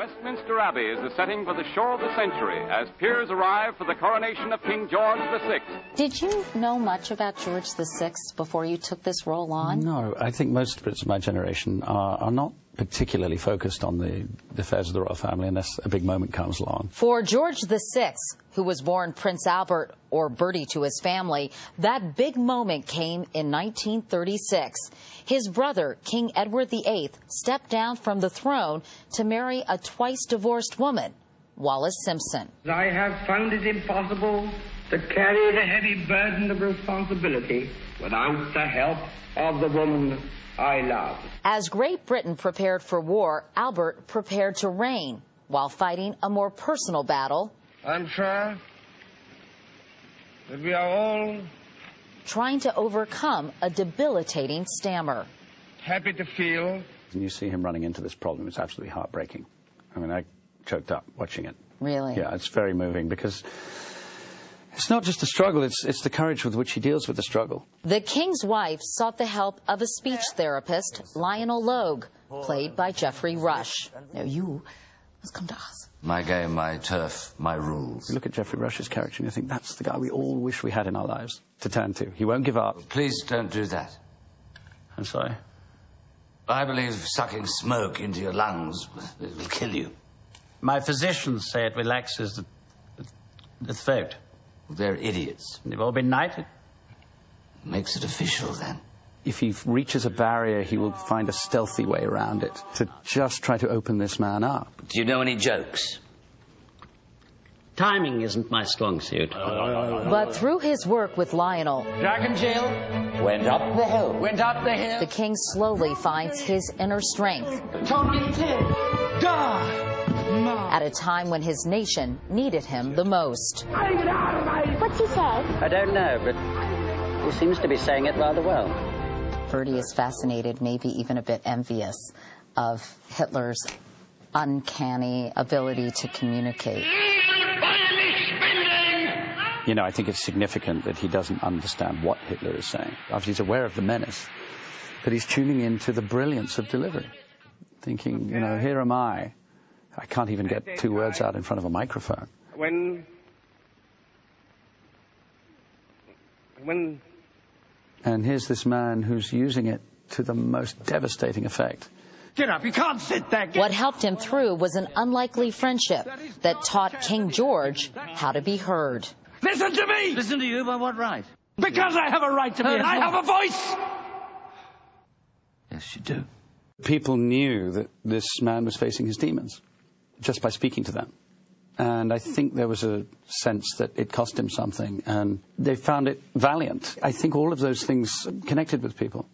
Westminster Abbey is the setting for the show of the century as peers arrive for the coronation of King George VI. Did you know much about George VI before you took this role on? No, I think most Brits of my generation are not particularly focused on the affairs of the royal family unless a big moment comes along. For George VI, who was born Prince Albert, or Bertie to his family, that big moment came in 1936. His brother, King Edward VIII, stepped down from the throne to marry a twice-divorced woman, Wallis Simpson. I have found it impossible to carry the heavy burden of responsibility without the help of the woman I love. As Great Britain prepared for war, Albert prepared to reign while fighting a more personal battle. I'm sure that we are all trying to overcome a debilitating stammer. happy to feel. And you see him running into this problem, it's absolutely heartbreaking. I mean, I choked up watching it. Really? Yeah, it's very moving because it's not just a struggle, it's the courage with which he deals with the struggle. The King's wife sought the help of a speech therapist, Lionel Logue, played by Geoffrey Rush. Now you must come to us. My game, my turf, my rules. You look at Geoffrey Rush's character and you think that's the guy we all wish we had in our lives to turn to. He won't give up. Please don't do that. I'm sorry? I believe sucking smoke into your lungs will kill you. My physicians say it relaxes the throat. They're idiots. They've all been knighted. Makes it official, then. If he reaches a barrier, he will find a stealthy way around it to just try to open this man up. Do you know any jokes? Timing isn't my strong suit. But through his work with Lionel, Jack and Jill Went up the hill. went up the hill. the King slowly finds his inner strength at a time when his nation needed him the most. What's he say? I don't know, but he seems to be saying it rather well. Bertie is fascinated, maybe even a bit envious, of Hitler's uncanny ability to communicate. You know, I think it's significant that he doesn't understand what Hitler is saying. Obviously, he's aware of the menace, but he's tuning into the brilliance of delivery, thinking, you know, here am I. I can't even get two words out in front of a microphone. When And here's this man who's using it to the most devastating effect. Get up, you can't sit there. What helped him through was an unlikely friendship that taught King George how to be heard. Listen to me! Listen to you by what right? Because I have a right to be, and I have a voice! Yes, you do. People knew that this man was facing his demons just by speaking to them. And I think there was a sense that it cost him something, and they found it valiant. I think all of those things connected with people.